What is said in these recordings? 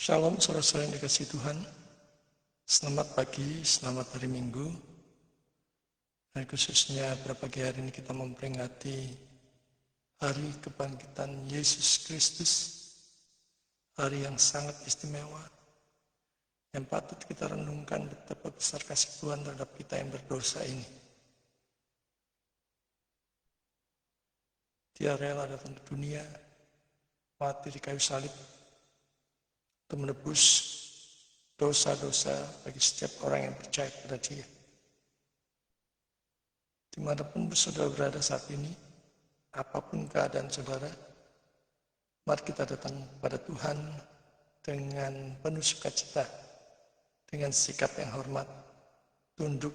Shalom saudara-saudara yang dikasihi Tuhan. Selamat pagi, selamat hari Minggu. Dan khususnya pada pagi hari ini kita memperingati hari kebangkitan Yesus Kristus. Hari yang sangat istimewa, yang patut kita renungkan betapa besar kasih Tuhan terhadap kita yang berdosa ini. Dia rela datang ke dunia, mati di kayu salib, untuk menebus dosa-dosa bagi setiap orang yang percaya pada Dia. Dimanapun saudara berada saat ini, apapun keadaan saudara, mari kita datang pada Tuhan dengan penuh sukacita, dengan sikap yang hormat, tunduk,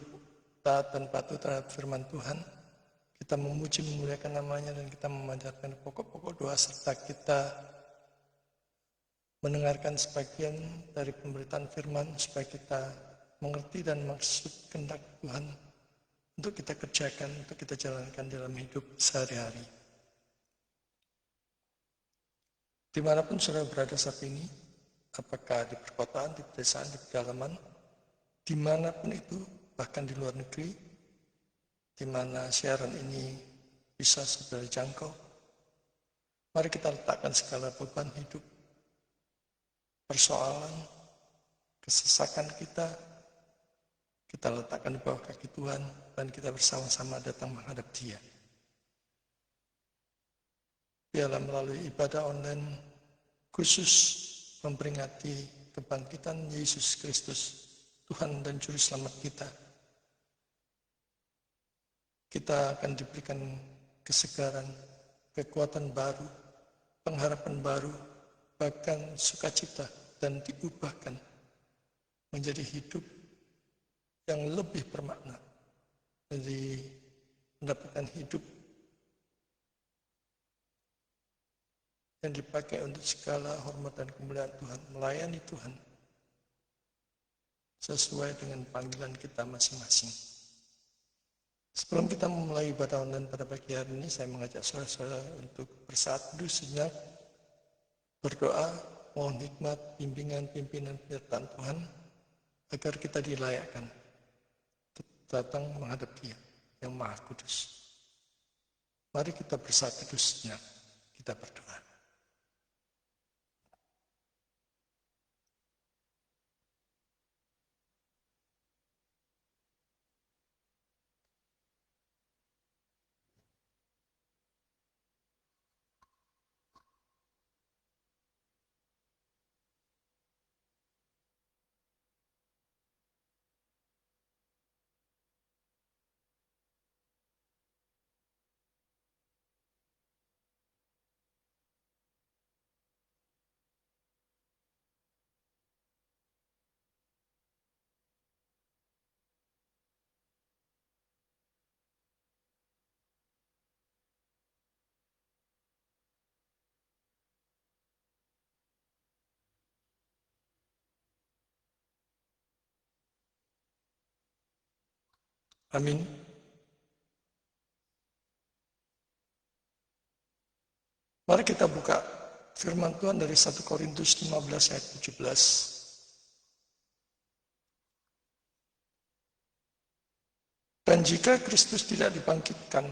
taat dan patuh terhadap firman Tuhan. Kita memuji, memuliakan namanya, dan kita memanjatkan pokok-pokok doa, serta kita mendengarkan sebagian dari pemberitaan firman supaya kita mengerti dan maksud kehendak Tuhan untuk kita kerjakan, untuk kita jalankan dalam hidup sehari-hari. Dimanapun saudara berada saat ini, apakah di perkotaan, di pedesaan, di pedalaman, dimanapun itu, bahkan di luar negeri, di mana siaran ini bisa saudara jangkau, mari kita letakkan segala beban hidup, persoalan, kesesakan kita letakkan di bawah kaki Tuhan, dan kita bersama-sama datang menghadap Dia. Biarlah melalui ibadah online khusus memperingati kebangkitan Yesus Kristus, Tuhan dan Juru Selamat kita, kita akan diberikan kesegaran, kekuatan baru, pengharapan baru, bahkan sukacita, dan diubahkan menjadi hidup yang lebih bermakna, jadi mendapatkan hidup yang dipakai untuk segala hormat dan kemuliaan Tuhan, melayani Tuhan sesuai dengan panggilan kita masing-masing. Sebelum kita memulai ibadah online pada pagi hari ini, saya mengajak saudara-saudara untuk bersaat duduk sejenak, berdoa, mohon hikmat, bimbingan, pimpinan, penyertaan Tuhan, agar kita dilayakkan datang menghadap Dia yang Maha Kudus. Mari kita bersaat duduk sejenak, kita berdoa. Amin. Mari kita buka firman Tuhan dari 1 Korintus 15 ayat 17. Dan jika Kristus tidak dibangkitkan,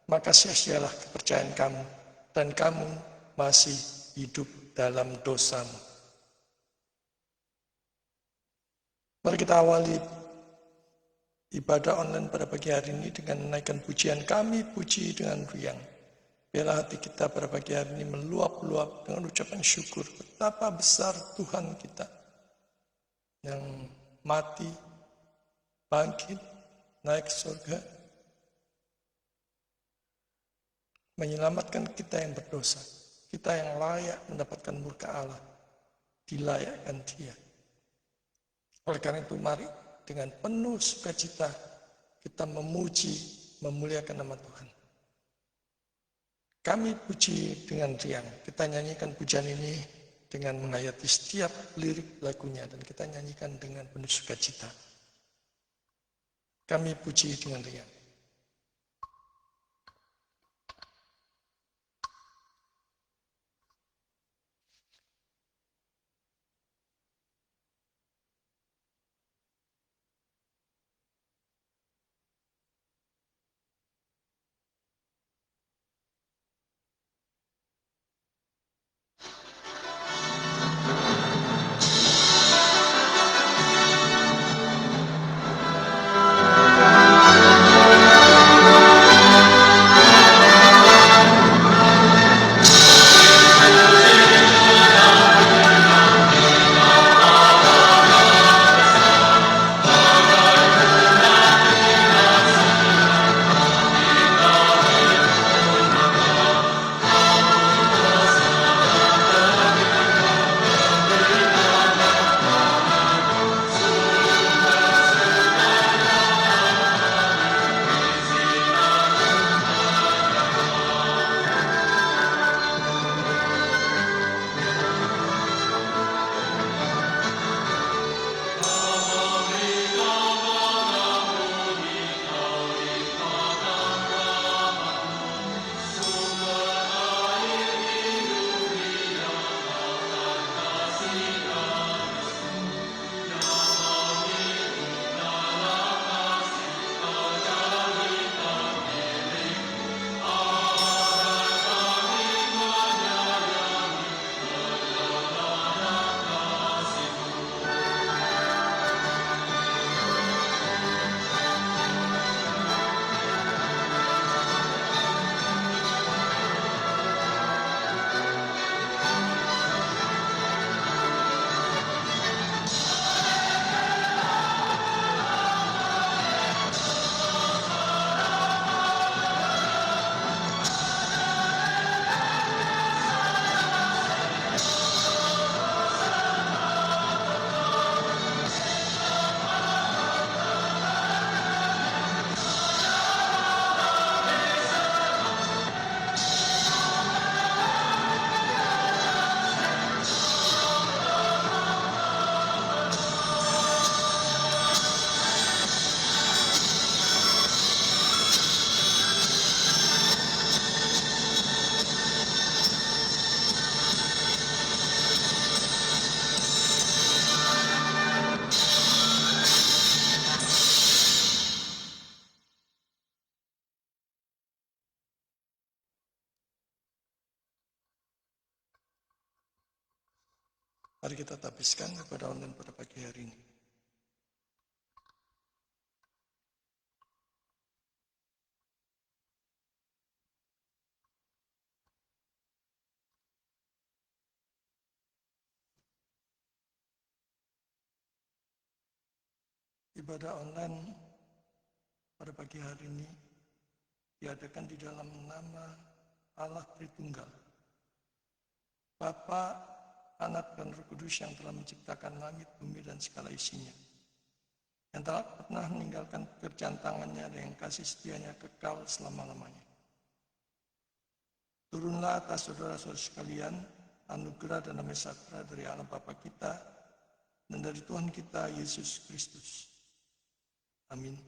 maka sia-sialah kepercayaan kamu, dan kamu masih hidup dalam dosamu. Mari kita awali ibadah online pada pagi hari ini dengan menaikkan pujian. Kami puji dengan riang. Biarlah hati kita pada pagi hari ini meluap-luap dengan ucapan syukur betapa besar Tuhan kita yang mati, bangkit, naik ke surga, menyelamatkan kita yang berdosa, kita yang layak mendapatkan murka Allah, dilayakkan Dia. Oleh karena itu mari dengan penuh sukacita kita memuji, memuliakan nama Tuhan. Kami puji dengan riang. Kita nyanyikan pujian ini dengan menghayati setiap lirik lagunya, dan kita nyanyikan dengan penuh sukacita. Kami puji dengan riang. Mari kita habiskan ibadah online pada pagi hari ini. Ibadah online pada pagi hari ini diadakan di dalam nama Allah Tritunggal, Bapa, Anak, dan Roh Kudus yang telah menciptakan langit, bumi, dan segala isinya, yang telah pernah meninggalkan pekerjaan tangannya dan yang kasih setianya kekal selama-lamanya. Turunlah atas saudara-saudara sekalian anugerah dan damai sejahtera dari Allah Bapa kita dan dari Tuhan kita Yesus Kristus. Amin.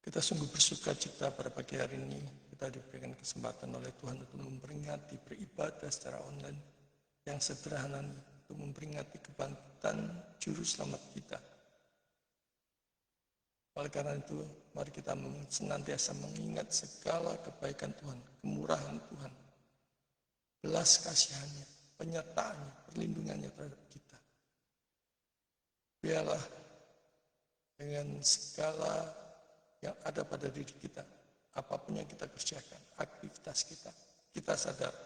Kita sungguh bersuka cita pada pagi hari ini kita diberikan kesempatan oleh Tuhan untuk memperingati beribadah secara online yang sederhana untuk memperingati kebangkitan Juru Selamat kita. Oleh karena itu, mari kita senantiasa mengingat segala kebaikan Tuhan, kemurahan Tuhan, belas kasihannya, penyertaannya, perlindungannya terhadap kita. Biarlah dengan segala yang ada pada diri kita, apapun yang kita kerjakan, aktivitas kita, kita sadar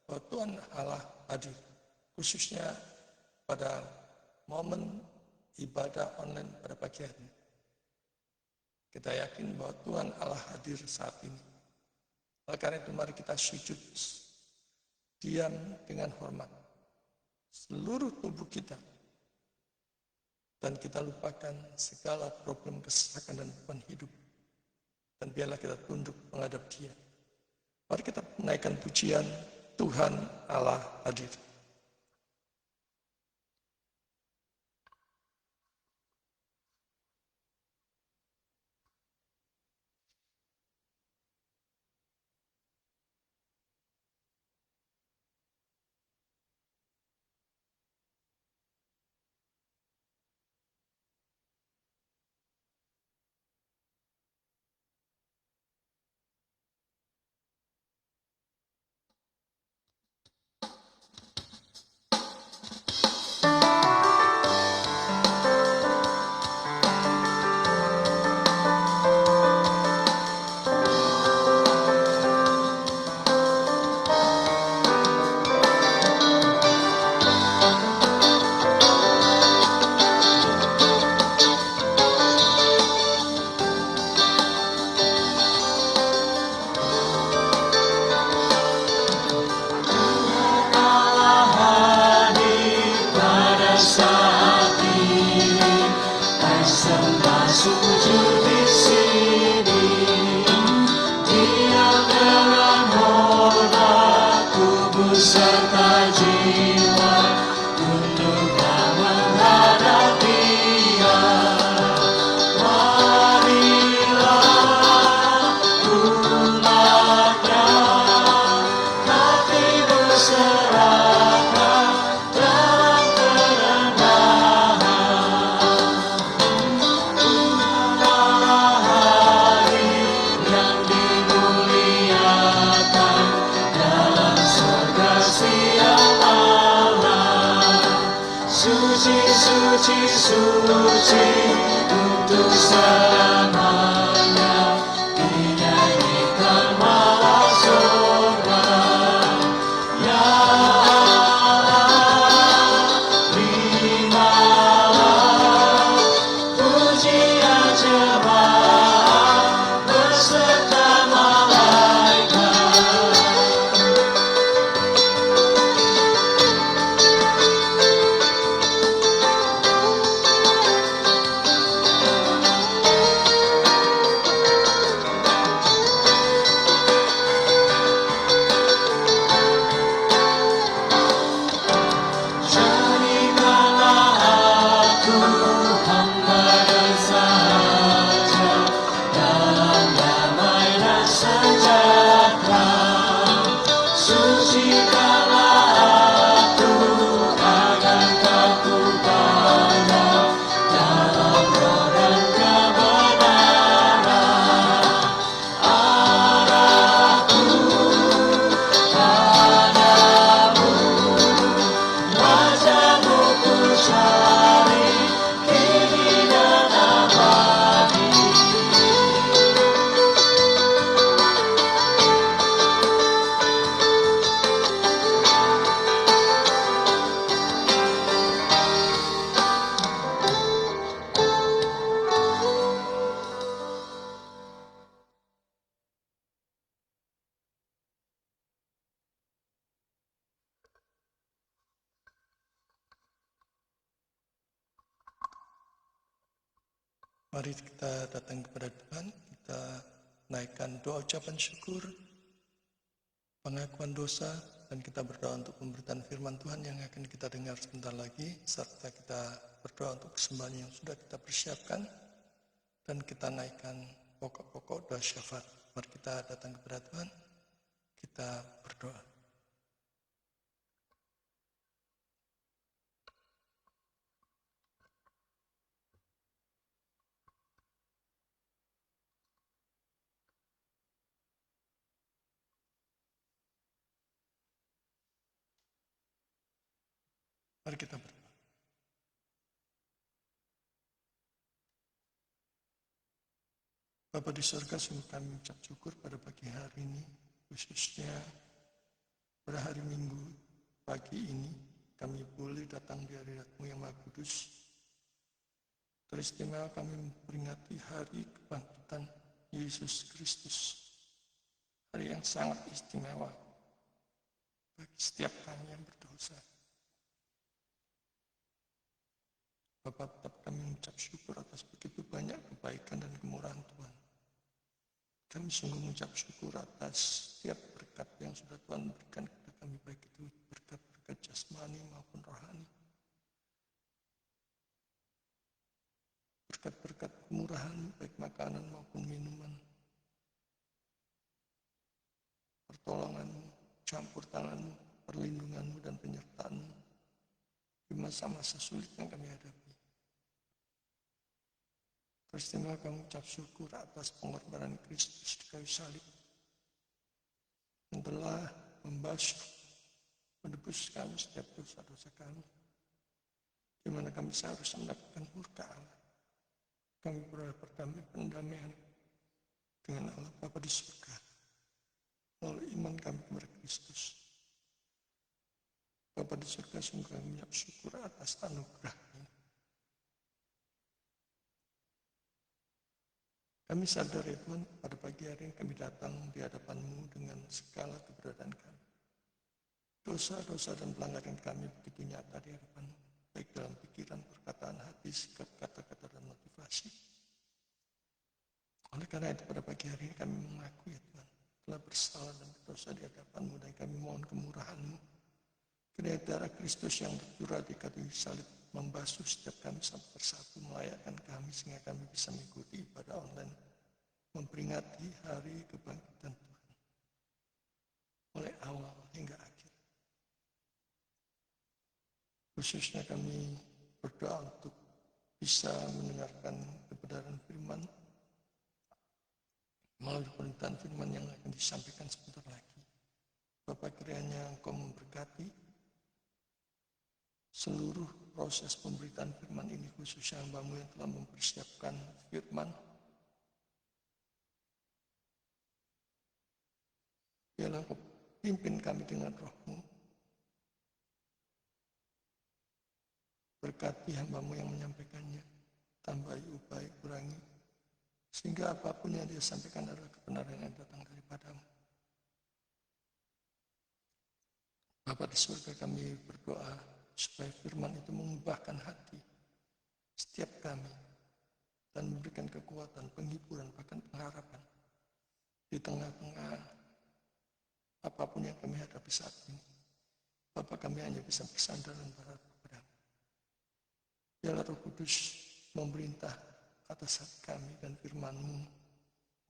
bahwa Tuhan Allah hadir, khususnya pada momen ibadah online pada pagi hari ini. Kita yakin bahwa Tuhan Allah hadir saat ini. Oleh karena itu mari kita sujud, diam dengan hormat, seluruh tubuh kita, dan kita lupakan segala problem kesesakan dan beban hidup. Dan biarlah kita tunduk menghadap Dia. Mari kita menaikkan pujian Tuhan Allah hadir. Mari kita datang kepada Tuhan, kita naikkan doa ucapan syukur, pengakuan dosa, dan kita berdoa untuk pemberitaan firman Tuhan yang akan kita dengar sebentar lagi, serta kita berdoa untuk persembahan yang sudah kita persiapkan, dan kita naikkan pokok-pokok doa syafaat. Mari kita datang kepada Tuhan, kita berdoa. Mari kita berdoa. Bapa di surga, sungguh kami ucap syukur pada pagi hari ini, khususnya pada hari Minggu pagi ini, kami boleh datang di hadirat-Mu yang Maha Kudus. Teristimewa kami memperingati hari kebangkitan Yesus Kristus. Hari yang sangat istimewa bagi setiap kami yang berdosa. Bapa, tetap kami mengucap syukur atas begitu banyak kebaikan dan kemurahan Tuhan. Kami sungguh mengucap syukur atas setiap berkat yang sudah Tuhan berikan kepada kami, baik itu berkat-berkat jasmani maupun rohani. Berkat-berkat kemurahan, baik makanan maupun minuman. Pertolongan-Mu, campur tangan-Mu, perlindungan-Mu, dan penyertaan-Mu di masa-masa sulit yang kami hadapi. Teristimewa kami ucap syukur atas pengorbanan Kristus di kayu salib yang telah membasuh, menebus kami setiap dosa-dosa kami, di mana kami seharusnya mendapatkan murka Allah. Kami berharap pendamaian dengan Allah Bapa di surga melalui iman kami kepada Kristus. Bapa di surga, sungguh kami mengucap syukur atas anugerah ini. Kami sadar ya Tuhan, pada pagi hari ini kami datang di hadapan-Mu dengan segala keberadaan kami. Dosa-dosa dan pelanggaran kami begitu nyata di hadapan-Mu, baik dalam pikiran, perkataan, hati, sikap, kata-kata, dan motivasi. Oleh karena itu pada pagi hari ini kami mengaku ya Tuhan, telah bersalah dan berdosa di hadapan-Mu, dan kami mohon kemurahan-Mu. Kiranya darah Kristus yang tercurah di kayu salib membasuh setiap kami satu persatu, melayakkan kami sehingga kami bisa mengikuti ibadah online, memperingati hari kebangkitan Tuhan mulai awal hingga akhir. Khususnya kami berdoa untuk bisa mendengarkan kebenaran firman melalui pemberitaan firman yang akan disampaikan sebentar lagi. Bapak, kiranya Engkau memberkati seluruh proses pemberitaan firman ini, khususnya hamba-Mu yang telah mempersiapkan firman. Biarlah Engkau pimpin kami dengan Roh-Mu. Berkati hamba-Mu yang menyampaikannya, tambahi, upai, kurangi, sehingga apapun yang dia sampaikan adalah kebenaran yang datang daripada-Mu. Bapa di surga, kami berdoa supaya firman itu mengubahkan hati setiap kami dan memberikan kekuatan, penghiburan, bahkan pengharapan di tengah-tengah apapun yang kami hadapi saat ini. Bapak, kami hanya bisa bersandar dan berharap kepada-Mu. Biarlah Roh Kudus memerintah atas hati kami, dan firman-Mu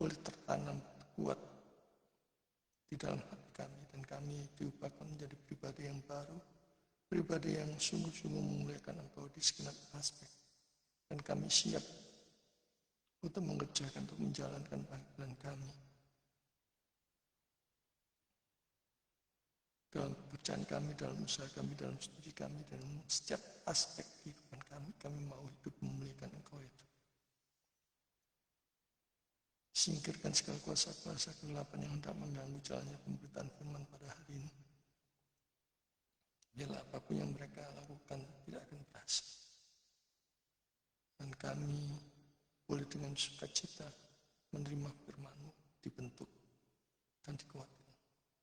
boleh tertanam kuat di dalam hati kami, dan kami diubahkan menjadi pribadi yang baru, pribadi yang sungguh-sungguh memuliakan Engkau di segenap aspek. Dan kami siap untuk mengerjakan, untuk menjalankan panggilan kami dalam pekerjaan kami, dalam usaha kami, dalam studi kami, dalam setiap aspek kehidupan kami. Kami mau hidup memuliakan Engkau itu. Singkirkan segala kuasa-kuasa kegelapan yang hendak mengganggu jalannya pemberitaan firman pada hari ini. Biarlah apapun yang mereka lakukan tidak akan berhasil. Dan kami boleh dengan sukacita menerima firman-Mu, dibentuk dan dikuatkan.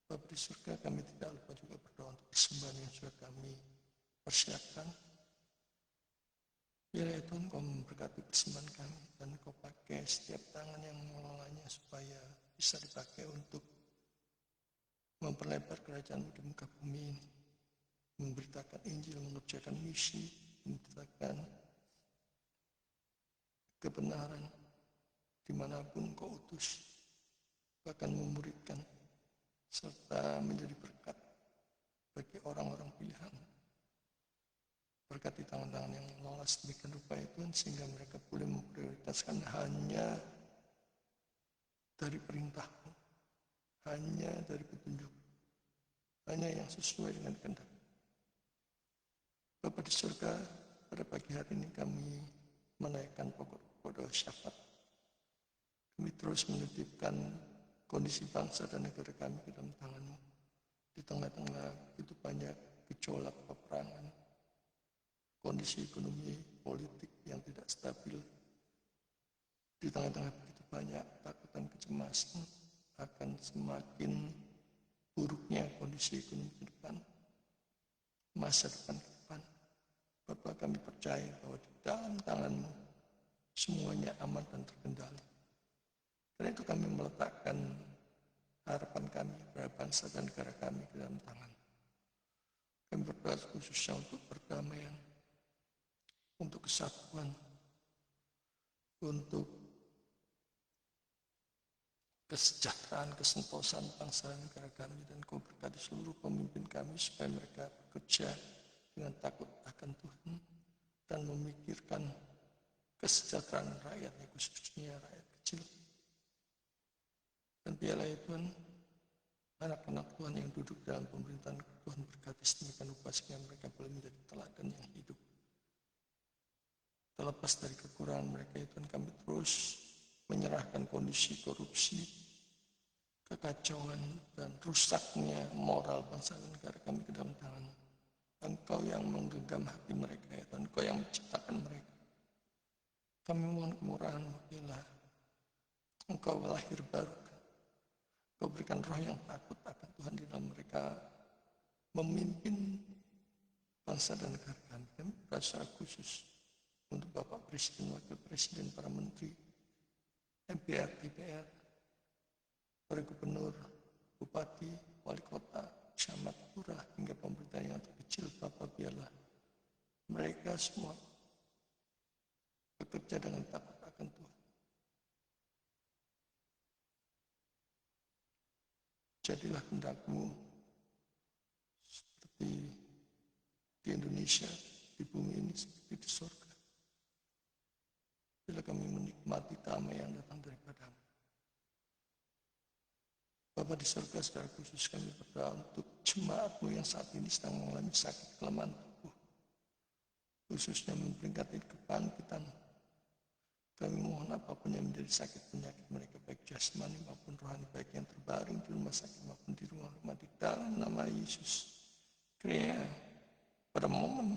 Bapa di surga, kami tidak lupa juga berdoa untuk persembahan yang sudah kami persiapkan. Biarlah Tuhan Kau memberkati persembahan kami dan Kau pakai setiap tangan yang mengelolanya supaya bisa dipakai untuk memperlebar kerajaan di muka bumi ini, memberitakan Injil, mengerjakan misi, memberitakan kebenaran dimanapun Kau utus, bahkan memuridkan serta menjadi berkat bagi orang-orang pilihan. Berkati tangan-tangan yang lolos demikian rupa itu sehingga mereka boleh memprioritaskan hanya dari perintah-Mu, hanya dari petunjuk, hanya yang sesuai dengan kehendak. Bapa di surga, pada pagi hari ini kami menaikkan pokok doa syafaat. Kami terus menitipkan kondisi bangsa dan negara kami ke dalam tangan-Mu. Di tengah-tengah begitu banyak gejolak peperangan, kondisi ekonomi politik yang tidak stabil, di tengah-tengah begitu banyak takutan kecemasan akan semakin buruknya kondisi ekonomi ke depan, masa depan ke depan. Bapak, kami percaya bahwa di dalam tangan-Mu semuanya aman dan terkendali. Karena itu kami meletakkan harapan kami pada bangsa dan negara kami ke dalam tangan. Kami berdoa khususnya untuk perdamaian, untuk kesatuan, untuk kesejahteraan, kesentosan bangsa dan negara kami, dan Kau berkati seluruh pemimpin kami supaya mereka bekerja dengan takut akan Tuhan dan memikirkan kesejahteraan rakyatnya, khususnya rakyat kecil. Dan biarlah Tuhan, anak-anak Tuhan yang duduk dalam pemerintahan Tuhan berkati sedemikian rupa sehingga mereka boleh menjadi teladan yang hidup. Terlepas dari kekurangan mereka, Tuhan, kami terus menyerahkan kondisi korupsi, kekacauan, dan rusaknya moral bangsa dan negara kami ke dalam tangan. Engkau yang menggenggam hati mereka, ya Tuhan, Engkau yang menciptakan mereka. Kami mohon kemurahan-Mu, biarlah Engkau lahir baru. Engkau berikan roh yang takut akan Tuhan di dalam mereka memimpin bangsa dan negara kami. Kami berdoa khusus untuk Bapak Presiden, Wakil Presiden, para Menteri, MPR, DPR, para Gubernur, Bupati, Wali Kota, Camat, Lurah, hingga pemerintah yang terkecil. Bapak, biarlah mereka semua bekerja dengan takut akan Tuhan. Jadilah kehendak-Mu seperti di Indonesia, di bumi ini seperti di surga. Bila kami menikmati damai yang datang daripada-Mu. Bapa di surga, secara khusus kami berdoa untuk jemaat-Mu yang saat ini sedang mengalami sakit kelemahan tubuh, khususnya memperingati kebangkitan. Kami mohon apapun yang menjadi sakit penyakit mereka, baik jasmani maupun rohani, baik yang terbaring di rumah sakit maupun di rumah-rumah, di dalam nama Yesus. Kiranya pada momen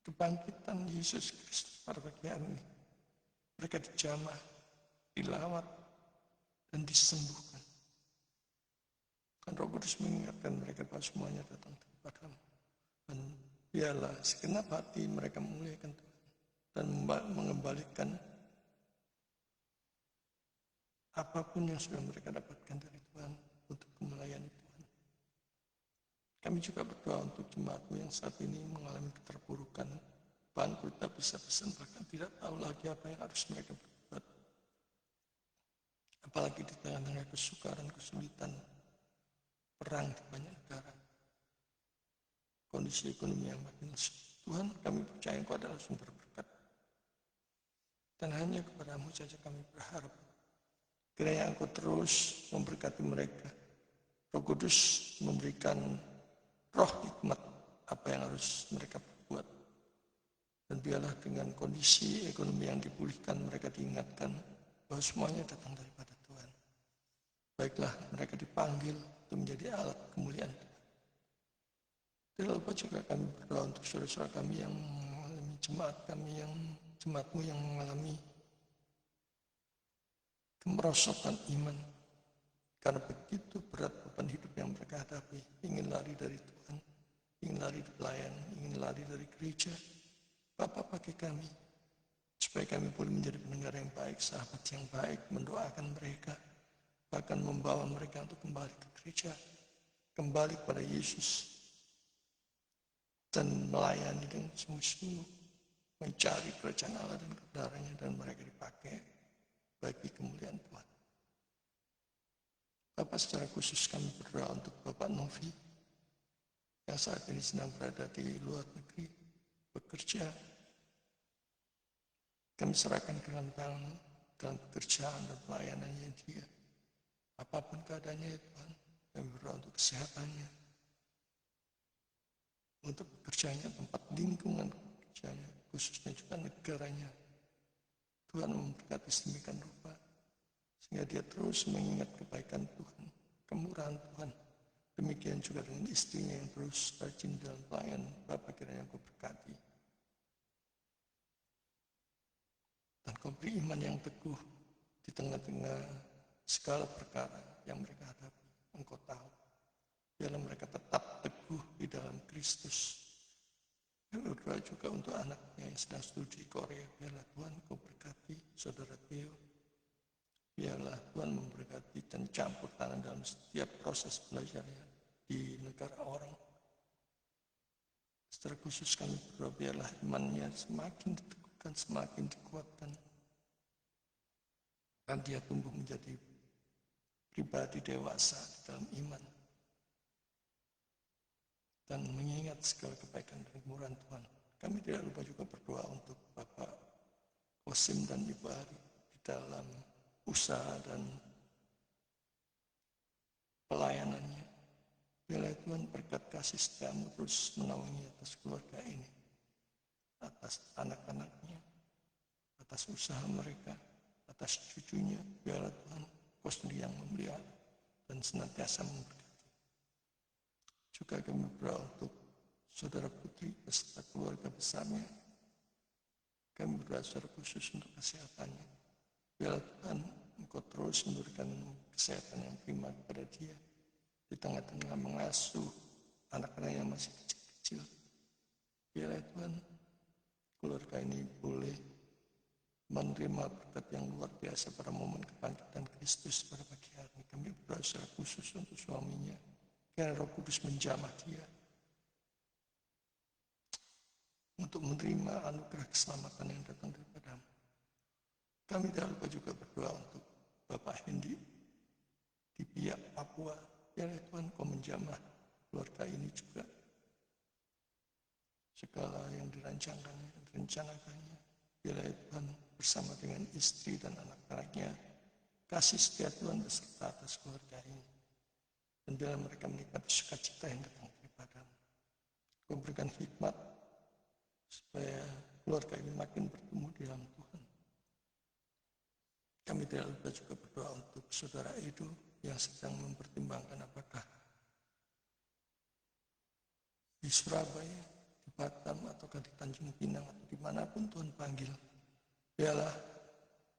kebangkitan Yesus Kristus pada pagi hari ini, mereka dijamah, dilawat, dan disembuhkan. Dan Roh Kudus mengingatkan mereka bahwa semuanya datang daripada-Mu. Dan biarlah segenap hati mereka memuliakan Tuhan dan mengembalikan apapun yang sudah mereka dapatkan dari Tuhan untuk melayani Tuhan. Kami juga berdoa untuk jemaat-Mu yang saat ini mengalami keterpurukan, bangkrut, tak bisa pesan, bahkan tidak tahu lagi apa yang harus mereka berbuat. Apalagi di tengah-tengah kesukaran, kesulitan, perang di banyak negara, kondisi ekonomi yang makin lesu. Tuhan, kami percaya Engkau adalah sumber berkat. Dan hanya kepada-Mu saja kami berharap. Kiranya Engkau terus memberkati mereka. Roh Kudus memberikan roh hikmat apa yang harus mereka perbuat. Dan biarlah dengan kondisi ekonomi yang dipulihkan, mereka diingatkan bahwa semuanya datang daripada Tuhan. Baiklah, mereka dipanggil untuk menjadi alat kemuliaan Tuhan. Tidak lupa juga kami berdoa untuk saudara-saudara kami yang mengalami jemaat-Mu yang mengalami kemerosotan iman. Karena begitu berat beban hidup yang mereka hadapi, ingin lari dari Tuhan, ingin lari dari pelayan, ingin lari dari gereja, Bapa pakai kami, supaya kami boleh menjadi pendengar yang baik, sahabat yang baik, mendoakan mereka, bahkan membawa mereka untuk kembali ke gereja, kembali kepada Yesus, dan melayani dengan sungguh-sungguh, mencari kerajaan Allah dan kebenarannya, dan mereka dipakai bagi kemuliaan Tuhan. Bapak, secara khusus kami berdoa untuk Bapak Novi, yang saat ini sedang berada di luar negeri, bekerja. Kami serahkan ke dalam tangan dalam pekerjaan dan pelayanannya dia. Apapun keadaannya ya Tuhan, kami berdoa untuk kesehatannya, untuk pekerjaannya, tempat lingkungan pekerjaannya, khususnya juga negaranya. Tuhan memberkati sedemikian rupa, sehingga dia terus mengingat kebaikan Tuhan, kemurahan Tuhan. Demikian juga dengan istrinya yang terus rajin dalam pelayan. Bapa, kiranya Kau berkati. Dan Kau beri iman yang teguh di tengah-tengah segala perkara yang mereka hadapi. Engkau tahu. Biarlah mereka tetap teguh di dalam Kristus. Kami berdoa juga untuk anaknya yang sedang studi di Korea. Biarlah Tuhan Kau berkati saudara Theo. Biarlah Tuhan memberkati dan campur tangan dalam setiap proses belajarnya di negara orang. Secara khusus kami berdoa biarlah imannya semakin diteguhkan, semakin dikuatkan. Dan dia tumbuh menjadi pribadi dewasa di dalam iman. Dan mengingat segala kebaikan dan kemurahan Tuhan. Kami tidak lupa juga berdoa untuk Bapak Kosim dan Ibu Ari di dalam usaha dan pelayanannya. Biarlah Tuhan berkat kasih setiamu terus menaungi atas keluarga ini, atas anak-anaknya, atas usaha mereka, atas cucunya. Biarlah Tuhan Kau sendiri yang memelihara dan senantiasa memberkati. Juga kami berdoa untuk saudara putri beserta keluarga besarnya. Kami berdoa secara khusus untuk kesehatannya. Biarlah Tuhan Engkau terus memberikan kesehatan yang prima kepada dia di tengah-tengah mengasuh anak-anak yang masih kecil-kecil. Biarlah Tuhan keluarga ini boleh menerima berkat yang luar biasa pada momen kebangkitan Kristus pada pagi hari. Kami berdoa secara khusus untuk suaminya. Kiranya Roh Kudus menjamah dia untuk menerima anugerah keselamatan yang datang daripadamu. Kami tidak lupa juga berdoa untuk Bapak Hendi di Biak, Papua. Biarlah Tuhan Kau menjamah keluarga ini juga. Segala yang dirancangkannya, direncanakannya. Biarlah Tuhan bersama dengan istri dan anak-anaknya. Kasih setia Tuhan beserta atas keluarga ini. Dan biarlah mereka menikmati sukacita yang datang daripadamu. Kau berikan hikmat supaya keluarga ini makin bertumbuh di dalam Tuhan. Kami tidak lupa juga berdoa untuk saudara Edo yang sedang mempertimbangkan apakah di Surabaya, di Batam, ataukah di Tanjung Pinang, atau dimanapun Tuhan panggil. Biarlah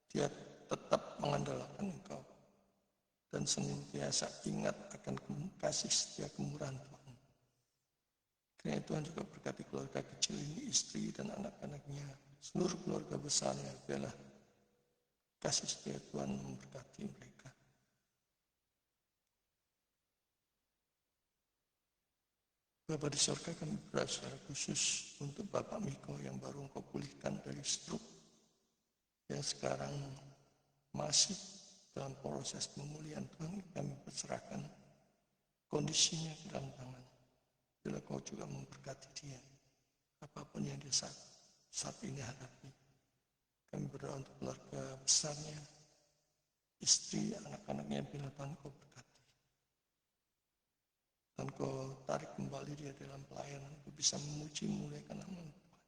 dia tetap mengandalkan Engkau dan senantiasa ingat akan kasih setia kemurahan Tuhan. Kiranya Tuhan juga berkati keluarga kecil ini, istri dan anak-anaknya, seluruh keluarga besarnya. Biarlah kasih setia Tuhan memberkati mereka. Bapa di surga, kami berdoa secara khusus untuk Bapak Miko yang baru Engkau pulihkan dari stroke, yang sekarang masih dalam proses pemulihan. Tuhan, kami perserahkan kondisinya ke dalam tangan. Bila Kau juga memberkati dia, apapun yang dia saat ini hadapi. Kami berdoa untuk keluarga besarnya, istri, anak-anaknya. Bila Tuhan Kau berkati, dan Kau tarik kembali dia dalam pelayanan untuk bisa memuji memuliakan nama Tuhan.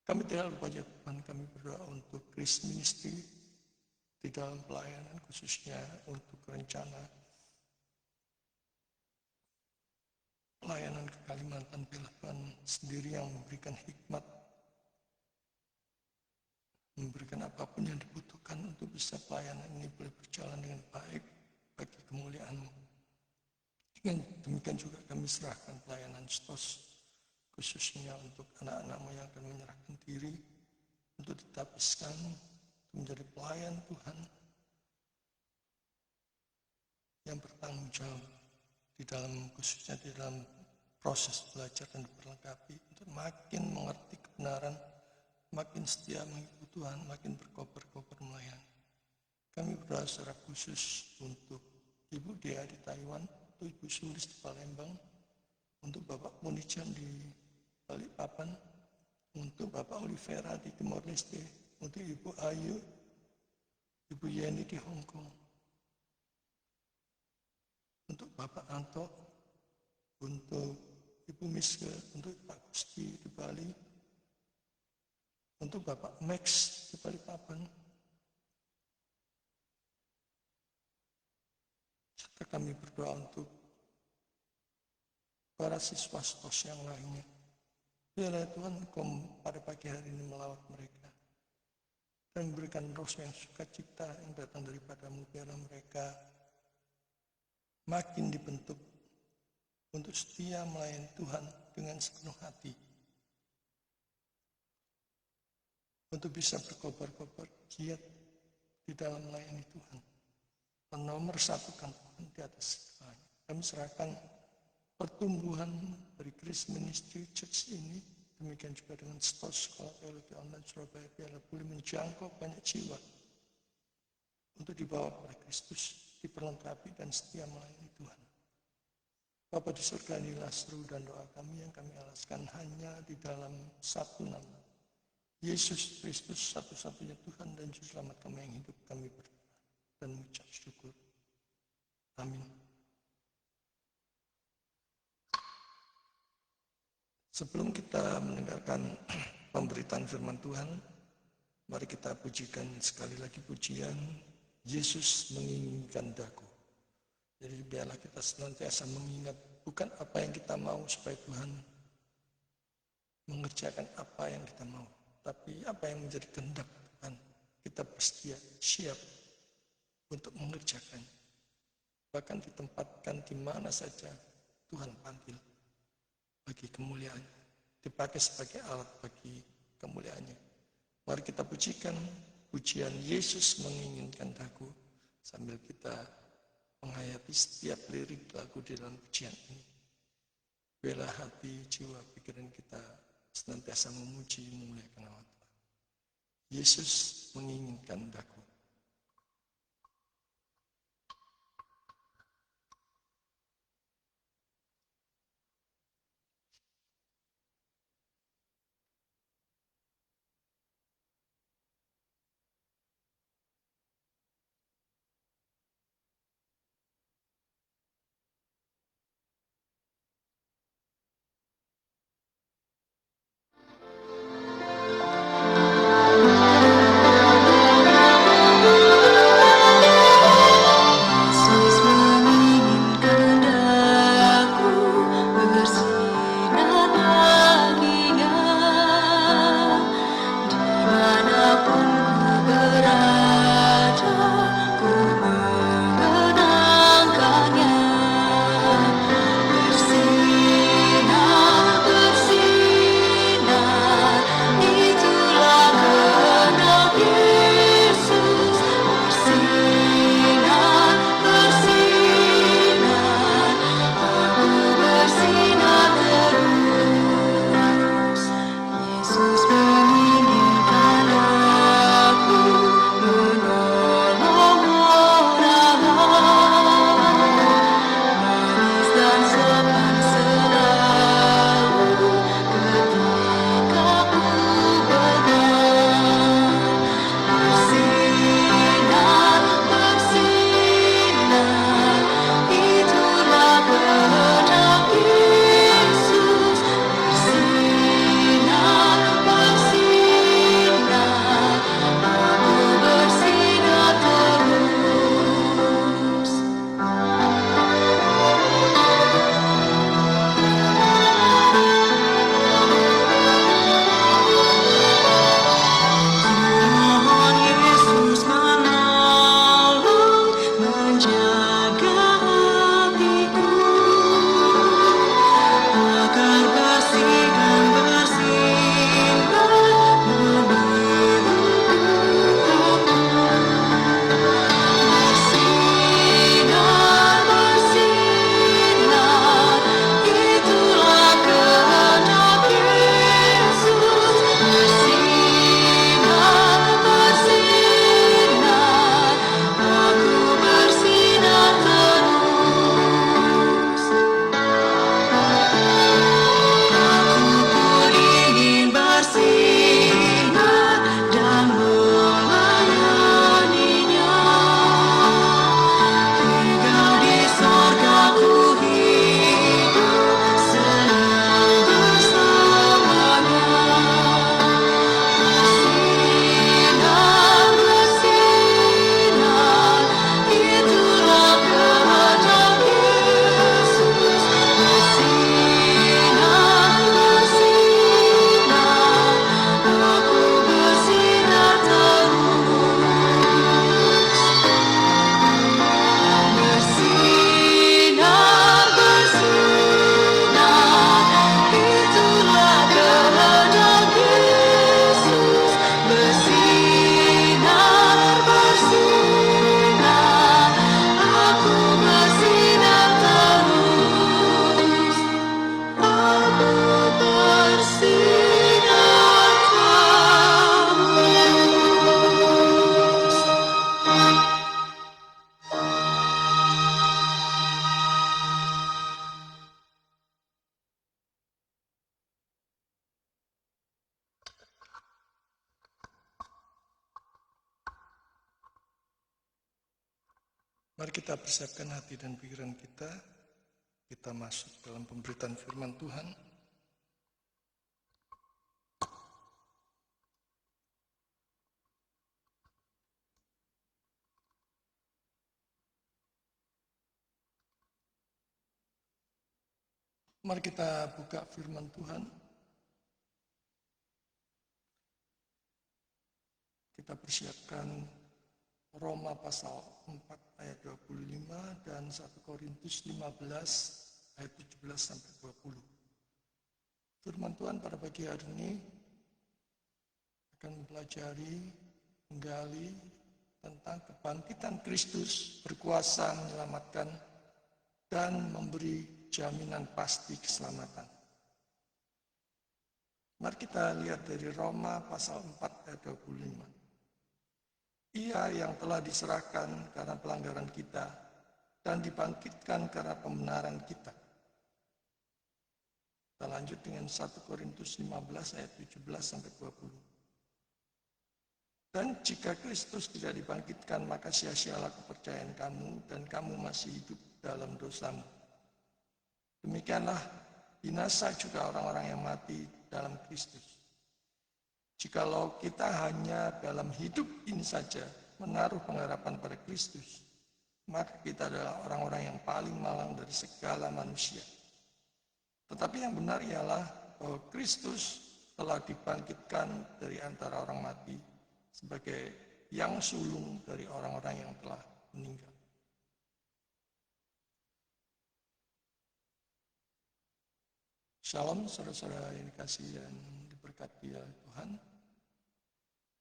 Kami tidak lupa Tuhan, kami berdoa untuk Grace Ministry di dalam pelayanan, khususnya untuk rencana pelayanan ke Kalimantan. Bila Tuhan sendiri yang memberikan hikmat, memberikan apapun yang dibutuhkan untuk bisa pelayanan ini boleh berjalan dengan baik bagi kemuliaan-Mu. Dengan demikian juga kami serahkan pelayanan STOS khususnya untuk anak-anakmu yang akan menyerahkan diri untuk ditapiskan menjadi pelayan Tuhan yang bertanggung jawab di dalam, khususnya di dalam proses belajar dan diperlengkapi untuk makin mengerti kebenaran, makin setia mengikuti Tuhan, makin berkobar-kobar melayani. Kami berdoa secara khusus untuk Ibu Dea di Taiwan, untuk Ibu Sulis di Palembang, untuk Bapak Munijan di Balikpapan, untuk Bapak Olivera di Timor Leste, untuk Ibu Ayu, Ibu Yeni di Hong Kong, untuk Bapak Anto, untuk Ibu Miske, untuk Pak Gusti di Bali, untuk Bapak Max di Balikpapan, serta kami berdoa untuk para siswa STOS yang lainnya. Biarlah Tuhan pada pagi hari ini melawat mereka dan memberikan roh yang sukacita yang datang daripadamu. Biarlah mereka makin dibentuk untuk setia melayani Tuhan dengan sepenuh hati, untuk bisa berkobar-kobar giat di dalam melayani Tuhan, menomor satukan Tuhan di atas segalanya. Kami serahkan pertumbuhan dari Grace Ministry Church ini, demikian juga dengan STOS Sekolah Teologi Online Surabaya, biarlah boleh menjangkau banyak jiwa untuk dibawa kepada Kristus, diperlengkapi dan setia melayani Tuhan. Bapa di surga, inilah seru dan doa kami yang kami alaskan hanya di dalam satu nama, Yesus Kristus, satu-satunya Tuhan dan Juru Selamat kami yang hidup. Kami berdoa dan mengucap syukur. Amin. Sebelum kita mendengarkan pemberitaan firman Tuhan, mari kita pujikan sekali lagi pujian Yesus menginginkan daku. Jadi biarlah kita senantiasa mengingat bukan apa yang kita mau supaya Tuhan mengerjakan apa yang kita mau, tapi apa yang menjadi kehendak Tuhan. Kita bersedia, siap untuk mengerjakan. Bahkan ditempatkan di mana saja Tuhan panggil bagi kemuliaannya, dipakai sebagai alat bagi kemuliaannya. Mari kita pujikan pujian Yesus menginginkan daku sambil kita menghayati setiap lirik lagu di dalam pujian ini. Biarlah hati, jiwa, pikiran kita senantiasa memuji memuliakan nama Tuhan. Yesus menginginkan daku. Mari kita persiapkan hati dan pikiran kita. Kita masuk dalam pemberitaan firman Tuhan. Mari kita buka firman Tuhan. Kita persiapkan Roma pasal 4 ayat 25 dan 1 Korintus 15 ayat 17 sampai 20. Firman Tuhan pada pagi hari ini akan mempelajari, menggali tentang kebangkitan Kristus berkuasa menyelamatkan dan memberi jaminan pasti keselamatan. Mari kita lihat dari Roma pasal 4 ayat 25. Ia yang telah diserahkan karena pelanggaran kita dan dibangkitkan karena pembenaran kita. Kita lanjut dengan 1 Korintus 15 ayat 17 sampai 20. Dan jika Kristus tidak dibangkitkan, maka sia-sialah kepercayaan kamu dan kamu masih hidup dalam dosamu. Demikianlah binasa juga orang-orang yang mati dalam Kristus. Jikalau kita hanya dalam hidup ini saja menaruh pengharapan pada Kristus, maka kita adalah orang-orang yang paling malang dari segala manusia. Tetapi yang benar ialah bahwa Kristus telah dibangkitkan dari antara orang mati sebagai yang sulung dari orang-orang yang telah meninggal. Shalom saudara-saudara yang dikasihi dan diberkati oleh Tuhan.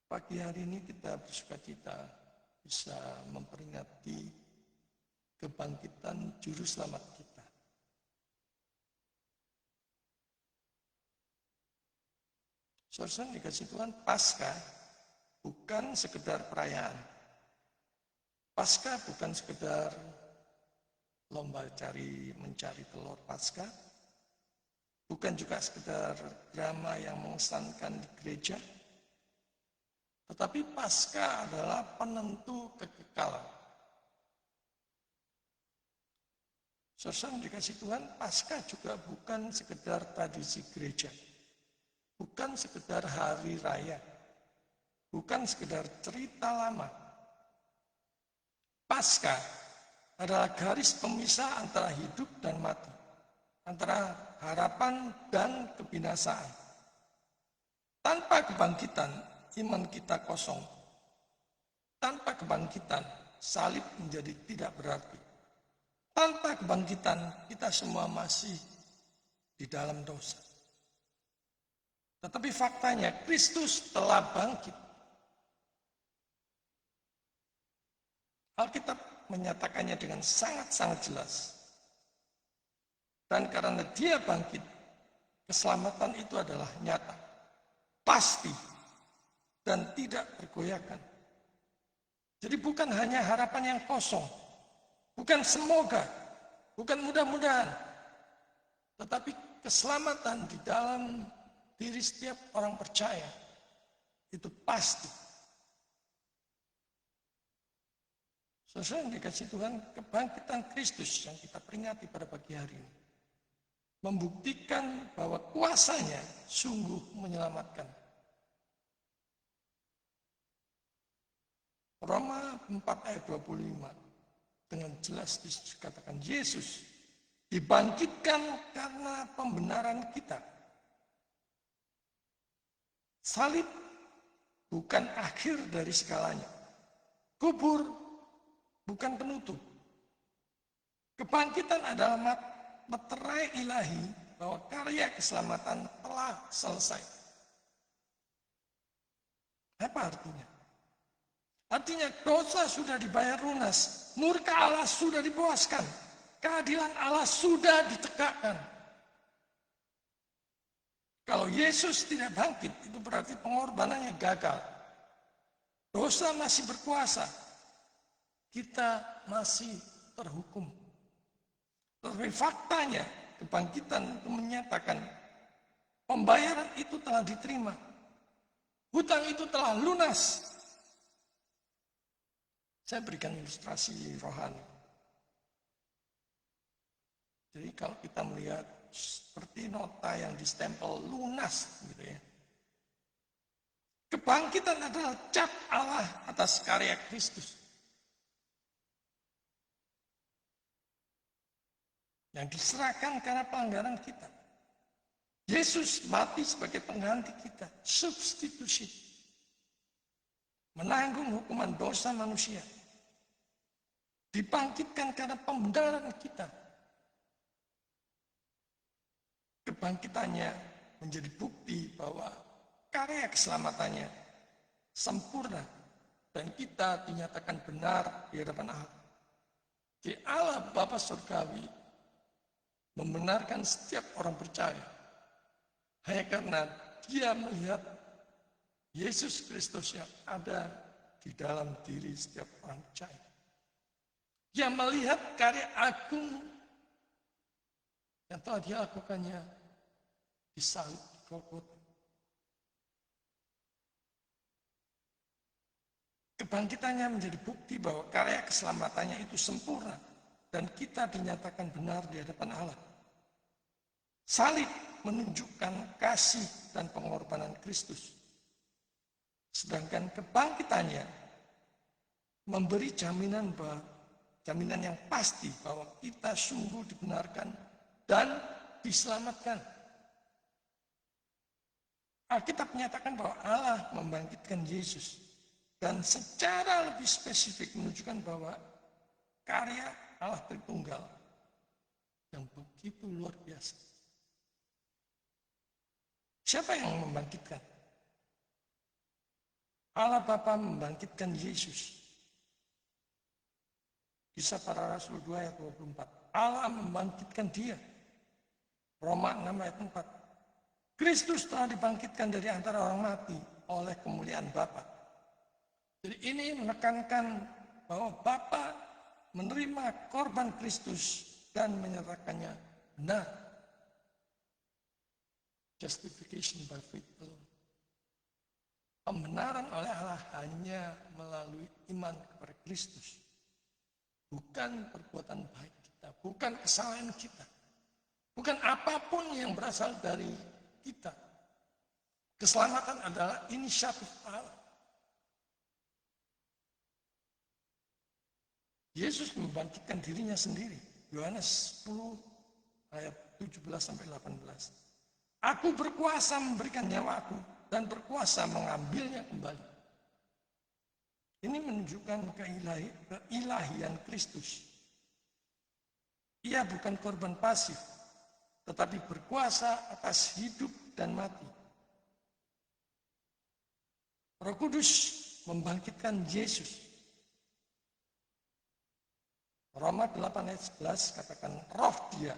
Pagi hari ini kita bersukacita bisa memperingati kebangkitan juru selamat kita. Saudara dikasih Tuhan, Paskah bukan sekedar perayaan. Paskah bukan sekedar lomba mencari telur Paskah. Bukan juga sekedar drama yang mengesankan di gereja. Tetapi Paskah adalah penentu kekekalan. Saudara dikasih Tuhan, Paskah juga bukan sekedar tradisi gereja. Bukan sekedar hari raya. Bukan sekedar cerita lama. Paskah adalah garis pemisah antara hidup dan mati. Antara harapan dan kebinasaan. Tanpa kebangkitan, iman kita kosong. Tanpa kebangkitan, salib menjadi tidak berarti. Tanpa kebangkitan, kita semua masih di dalam dosa. Tetapi faktanya, Kristus telah bangkit. Alkitab menyatakannya dengan sangat-sangat jelas. Dan karena dia bangkit, keselamatan itu adalah nyata, pasti, dan tidak bergoyahkan. Jadi bukan hanya harapan yang kosong, bukan semoga, bukan mudah-mudahan, tetapi keselamatan di dalam diri setiap orang percaya, itu pasti. Saudara yang dikasih Tuhan, kebangkitan Kristus yang kita peringati pada pagi hari ini, membuktikan bahwa kuasanya sungguh menyelamatkan. Roma 4 ayat 25 dengan jelas dikatakan Yesus dibangkitkan karena pembenaran kita. Salib bukan akhir dari segalanya. Kubur bukan penutup. Kebangkitan adalah meterai ilahi bahwa karya keselamatan telah selesai. Apa artinya? Artinya dosa sudah dibayar lunas, murka Allah sudah dipuaskan, keadilan Allah sudah ditegakkan. Kalau Yesus tidak bangkit, itu berarti pengorbanannya gagal. Dosa masih berkuasa, kita masih terhukum. Tetapi faktanya, kebangkitan itu menyatakan pembayaran itu telah diterima. Hutang itu telah lunas. Saya berikan ilustrasi rohani. Jadi kalau kita melihat seperti nota yang distempel lunas gitu ya. Kebangkitan adalah cap Allah atas karya Kristus. Yang diserahkan karena pelanggaran kita. Yesus mati sebagai pengganti kita, substitusi. Menanggung hukuman dosa manusia. Dibangkitkan karena pembenaran kita. Kebangkitannya menjadi bukti bahwa karya keselamatannya sempurna dan kita dinyatakan benar di hadapan Allah. Di Allah Bapa Surgawi membenarkan setiap orang percaya hanya karena dia melihat Yesus Kristus yang ada di dalam diri setiap orang percaya. Dia melihat karya agung yang telah dia lakukannya di salib Golgota. Kebangkitannya menjadi bukti bahwa karya keselamatannya itu sempurna dan kita dinyatakan benar di hadapan Allah. Salib menunjukkan kasih dan pengorbanan Kristus. Sedangkan kebangkitannya memberi jaminan yang pasti bahwa kita sungguh dibenarkan dan diselamatkan. Alkitab menyatakan bahwa Allah membangkitkan Yesus dan secara lebih spesifik menunjukkan bahwa karya Allah Tritunggal yang begitu luar biasa. Siapa yang membangkitkan? Allah Bapa membangkitkan Yesus. Kisah Para Rasul 2 ayat 24. Allah membangkitkan dia. Roma 6 ayat 4. Kristus telah dibangkitkan dari antara orang mati oleh kemuliaan Bapa. Jadi ini menekankan bahwa Bapa menerima korban Kristus dan menyerahkannya benar. Justification by faith alone. Pembenaran oleh Allah hanya melalui iman kepada Kristus. Bukan perbuatan baik kita, bukan kesalahan kita. Bukan apapun yang berasal dari kita. Keselamatan adalah inisiatif Allah. Yesus membangkitkan dirinya sendiri. Yohanes 10 ayat 17-18. Aku berkuasa memberikan nyawaku dan berkuasa mengambilnya kembali. Ini menunjukkan keilahian Kristus. Ia bukan korban pasif, tetapi berkuasa atas hidup dan mati. Roh Kudus membangkitkan Yesus. Roma 8 ayat 11 katakan roh dia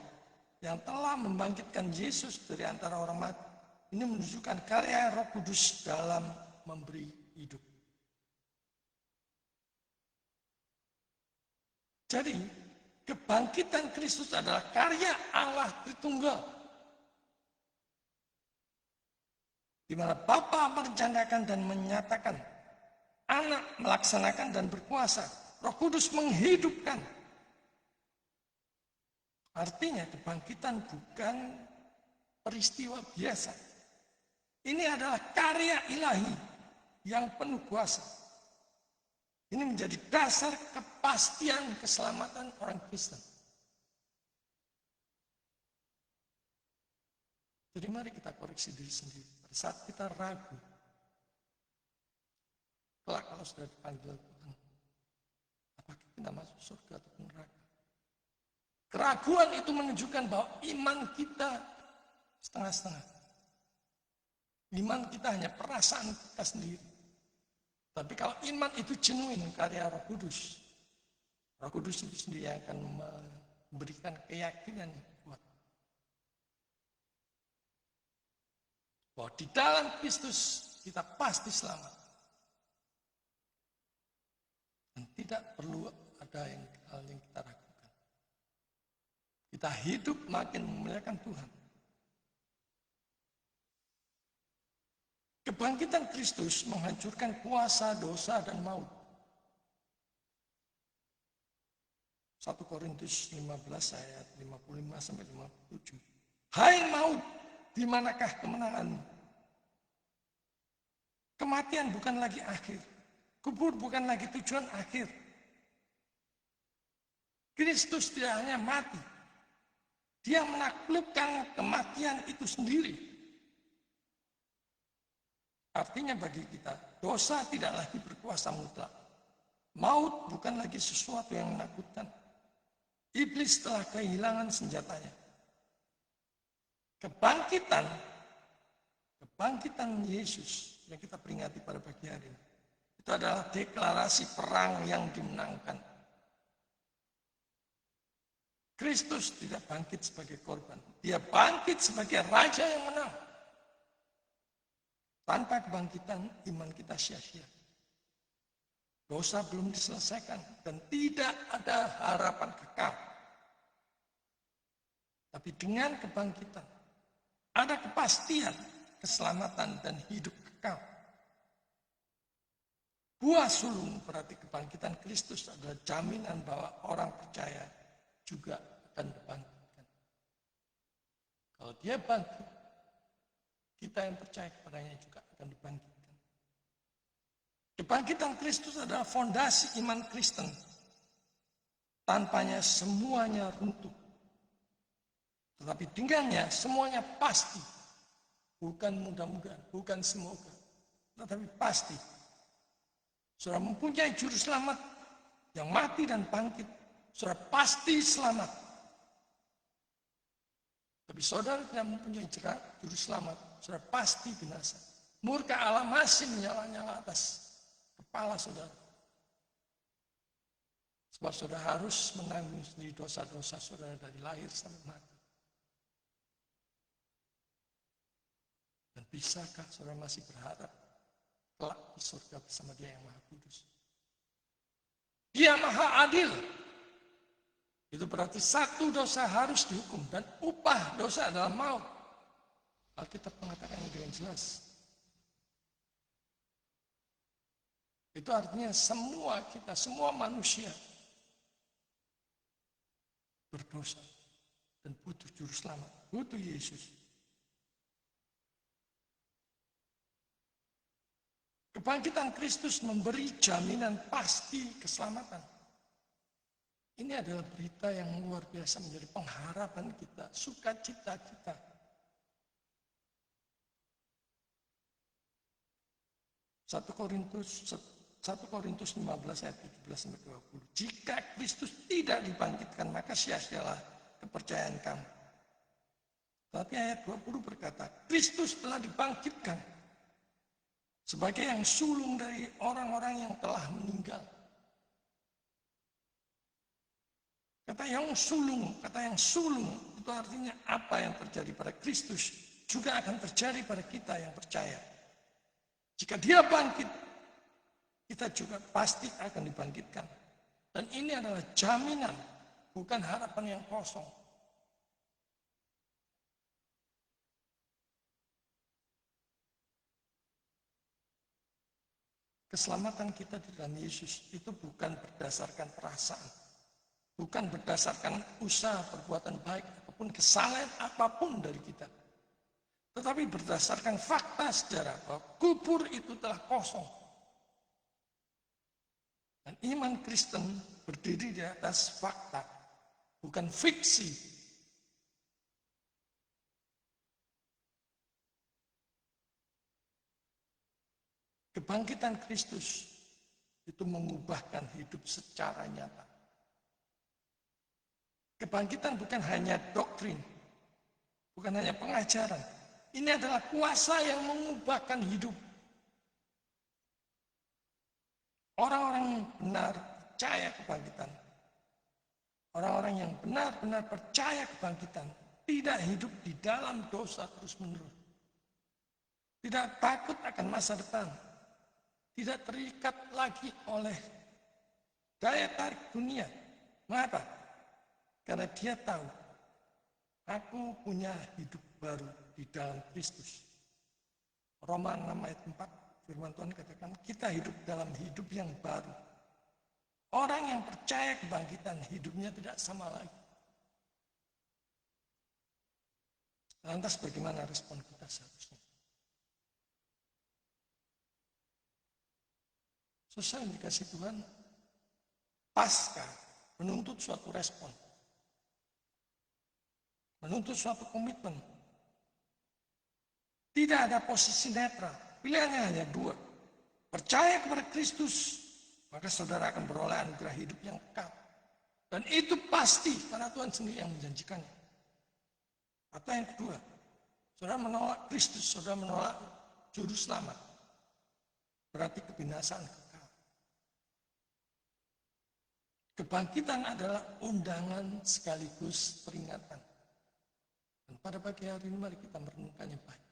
yang telah membangkitkan Yesus dari antara orang mati. Ini menunjukkan karya Roh Kudus dalam memberi hidup. Jadi, kebangkitan Kristus adalah karya Allah Tritunggal. Di mana Bapa merencanakan dan menyatakan, Anak melaksanakan dan berkuasa, Roh Kudus menghidupkan. Artinya kebangkitan bukan peristiwa biasa. Ini adalah karya ilahi yang penuh kuasa. Ini menjadi dasar kepastian keselamatan orang Kristen. Jadi mari kita koreksi diri sendiri. Pada saat kita ragu, kelak kalau sudah dipanggil Tuhan, apakah kita masuk surga atau neraka? Keraguan itu menunjukkan bahwa iman kita setengah-setengah. Iman kita hanya perasaan kita sendiri. Tapi kalau iman itu genuine karya Roh Kudus, Roh Kudus itu sendiri yang akan memberikan keyakinan yang kuat. Bahwa di dalam Kristus kita pasti selamat. Dan tidak perlu ada hal yang kita ragukan. Kita hidup makin memuliakan Tuhan. Kebangkitan Kristus menghancurkan kuasa dosa dan maut. 1 Korintus 15 ayat 55 sampai 57. Hai maut, di manakah kemenanganmu? Kematian bukan lagi akhir. Kubur bukan lagi tujuan akhir. Kristus tidak hanya mati. Dia menaklukkan kematian itu sendiri. Artinya bagi kita, dosa tidak lagi berkuasa mutlak. Maut bukan lagi sesuatu yang menakutkan. Iblis telah kehilangan senjatanya. Kebangkitan Yesus yang kita peringati pada pagi hari ini, itu adalah deklarasi perang yang dimenangkan. Kristus tidak bangkit sebagai korban. Dia bangkit sebagai raja yang menang. Tanpa kebangkitan, iman kita sia-sia. Dosa belum diselesaikan dan tidak ada harapan kekal. Tapi dengan kebangkitan, ada kepastian, keselamatan, dan hidup kekal. Buah sulung berarti kebangkitan Kristus adalah jaminan bahwa orang percaya juga akan dibangkitkan. Kalau dia bangkit, kita yang percaya kepadanya juga akan dibangkitkan. Kebangkitan Kristus adalah fondasi iman Kristen. Tanpanya semuanya runtuh. Tetapi dengannya semuanya pasti. Bukan mudah-mudahan, bukan semoga. Tetapi pasti. Saudara mempunyai juru selamat yang mati dan bangkit. Saudara pasti selamat. Tapi saudara tidak mempunyai juru selamat. Saudara pasti binasa. Murka Allah masih menyala-nyala atas kepala saudara. Sebab saudara harus menanggung sendiri dosa-dosa saudara dari lahir sampai mati. Dan bisakah saudara masih berharap kelak di surga bersama Dia yang Maha Kudus? Dia Maha Adil. Itu berarti satu dosa harus dihukum dan upah dosa adalah maut. Alkitab mengatakan dengan jelas. Itu artinya semua kita, semua manusia berdosa dan butuh juru selamat, butuh Yesus. Kebangkitan Kristus memberi jaminan pasti keselamatan. Ini adalah berita yang luar biasa menjadi pengharapan kita, sukacita kita. Satu Korintus 15 ayat 17 sampai 20. Jika Kristus tidak dibangkitkan, maka sia-sialah kepercayaan kamu. Tapi ayat 20 berkata, Kristus telah dibangkitkan sebagai yang sulung dari orang-orang yang telah meninggal. Kata yang sulung itu artinya apa yang terjadi pada Kristus juga akan terjadi pada kita yang percaya. Jika Dia bangkit, kita juga pasti akan dibangkitkan. Dan ini adalah jaminan, bukan harapan yang kosong. Keselamatan kita di dalam Yesus itu bukan berdasarkan perasaan. Bukan berdasarkan usaha perbuatan baik ataupun kesalahan apapun dari kita. Tetapi berdasarkan fakta sejarah bahwa kubur itu telah kosong. Dan iman Kristen berdiri di atas fakta, bukan fiksi. Kebangkitan Kristus itu mengubahkan hidup secara nyata. Kebangkitan bukan hanya doktrin, bukan hanya pengajaran. Ini adalah kuasa yang mengubahkan hidup. Orang-orang yang benar percaya kebangkitan. Orang-orang yang benar-benar percaya kebangkitan tidak hidup di dalam dosa terus-menerus. Tidak takut akan masa depan. Tidak terikat lagi oleh daya tarik dunia. Mengapa? Karena dia tahu, aku punya hidup baru di dalam Kristus. Roma 6 ayat 4, firman Tuhan katakan, kita hidup dalam hidup yang baru. Orang yang percaya kebangkitan, hidupnya tidak sama lagi. Lantas bagaimana respon kita seharusnya? Susah dikasih Tuhan, pasca menuntut suatu respon, menuntut suatu komitmen. Tidak ada posisi netral, pilihannya hanya dua. Percaya kepada Kristus, maka saudara akan beroleh anugerah hidup yang kekal. Dan itu pasti karena Tuhan sendiri yang menjanjikannya. Atau yang kedua, saudara menolak Kristus, saudara menolak juru selamat. Berarti kebinasaan kekal. Kebangkitan adalah undangan sekaligus peringatan. Dan pada pagi hari ini mari kita merenungkannya baik-baik.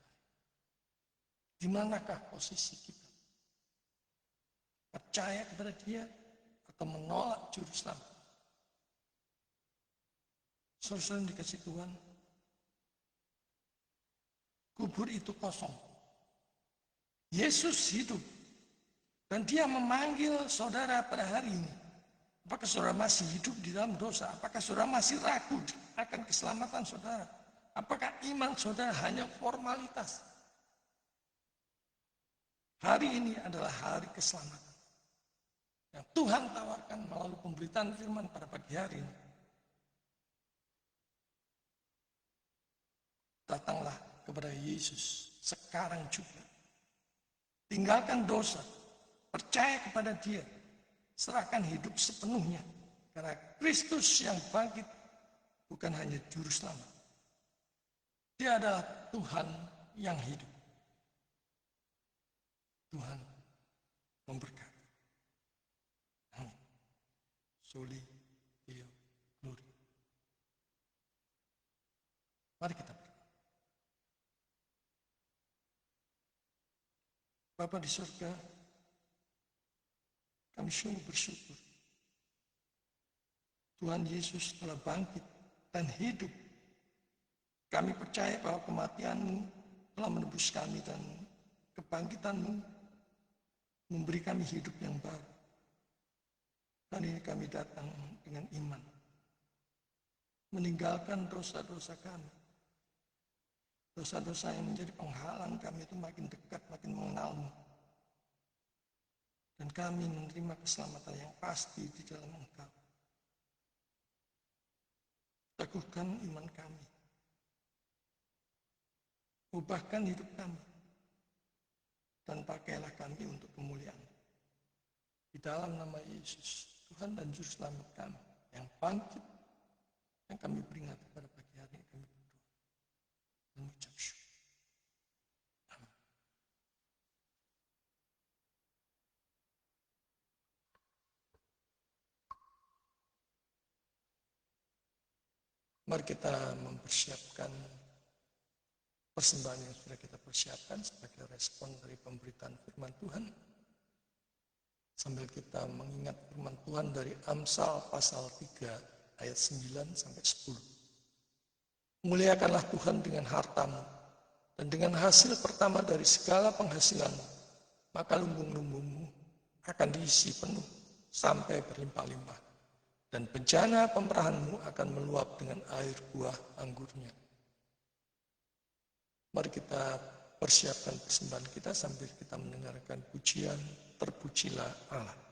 Di manakah posisi kita? Percaya kepada Dia atau menolak juru selamat? Saudara yang dikasih Tuhan, kubur itu kosong. Yesus hidup. Dan Dia memanggil saudara pada hari ini. Apakah saudara masih hidup di dalam dosa? Apakah saudara masih ragu akan keselamatan saudara? Apakah iman saudara hanya formalitas? Hari ini adalah hari keselamatan yang Tuhan tawarkan melalui pemberitaan firman pada pagi hari ini. Datanglah kepada Yesus sekarang juga. Tinggalkan dosa, percaya kepada Dia, serahkan hidup sepenuhnya. Karena Kristus yang bangkit bukan hanya juru selamat. Dia adalah Tuhan yang hidup. Tuhan memberkati. Amin. Soli Deo Glory. Mari kita berdoa. Bapa di surga, kami sungguh bersyukur. Tuhan Yesus telah bangkit dan hidup. Kami percaya bahwa kematian-Mu telah menebus kami dan kebangkitan-Mu memberi kami hidup yang baru. Dan ini kami datang dengan iman. Meninggalkan dosa-dosa kami. Dosa-dosa yang menjadi penghalang kami itu makin dekat, makin mengenal-Mu. Dan kami menerima keselamatan yang pasti di dalam Engkau. Teguhkan iman kami. Ubahkan hidup kami. Dan pakailah kami untuk kemuliaan. Di dalam nama Yesus, Tuhan dan Juru Selamat kami, yang bangkit, yang kami peringati pada pagi hari ini, kami berdoa dan mengucap syukur. Amin. Mari kita mempersiapkan persembahan yang sudah kita persiapkan sebagai respon dari pemberitaan firman Tuhan. Sambil kita mengingat firman Tuhan dari Amsal pasal 3 ayat 9 sampai 10. Muliakanlah Tuhan dengan hartamu dan dengan hasil pertama dari segala penghasilanmu, maka lumbung-lumbungmu akan diisi penuh sampai berlimpah-limpah, dan bejana pemerahanmu akan meluap dengan air buah anggurnya. Mari kita persiapkan persembahan kita sambil kita mendengarkan pujian Terpujilah Allah.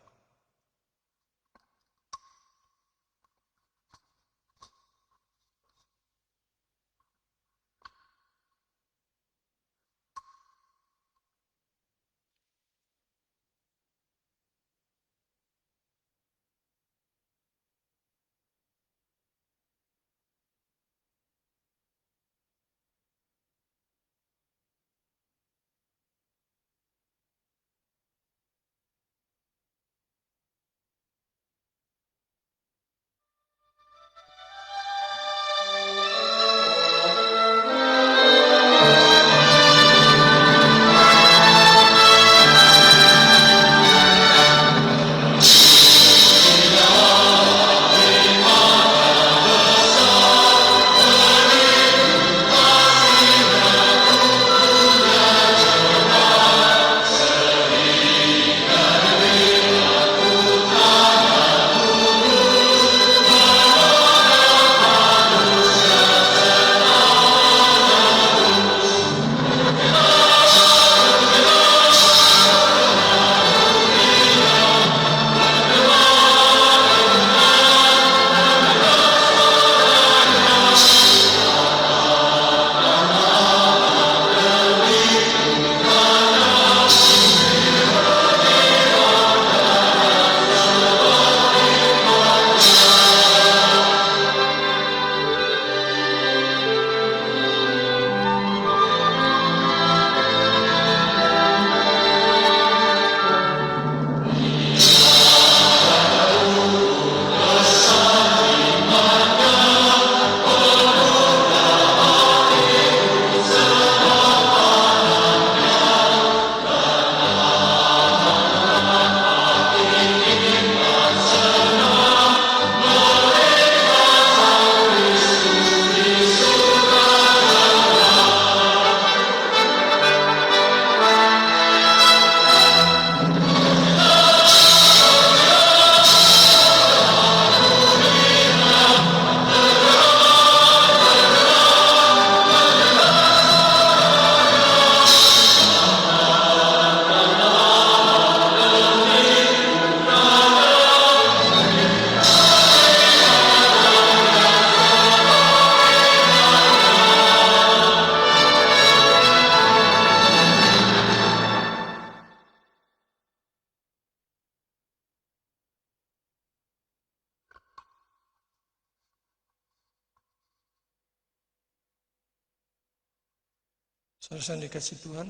Saudara yang dikasih Tuhan,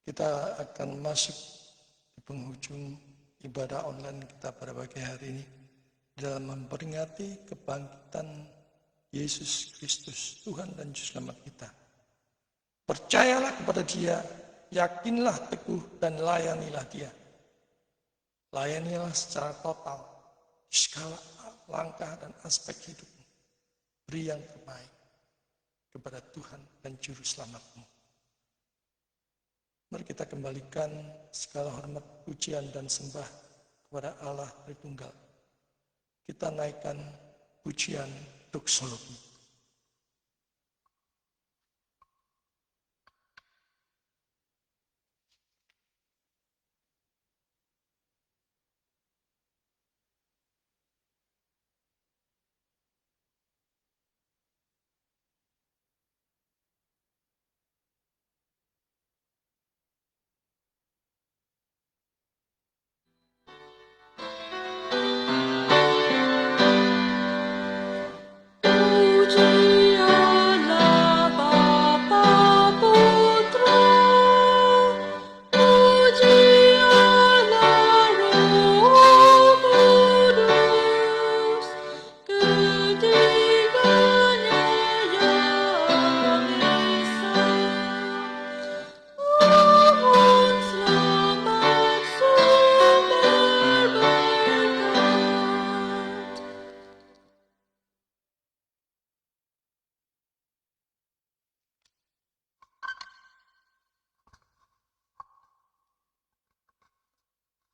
kita akan masuk di penghujung ibadah online kita pada pagi hari ini dalam memperingati kebangkitan Yesus Kristus, Tuhan dan Juru Selamat kita. Percayalah kepada Dia, yakinlah teguh dan layanilah Dia. Layanilah secara total di segala langkah dan aspek hidupmu. Beri yang terbaik kepada Tuhan dan Juru Selamatmu. Mari kita kembalikan segala hormat, pujian, dan sembah kepada Allah Tritunggal. Kita naikkan pujian doksologi.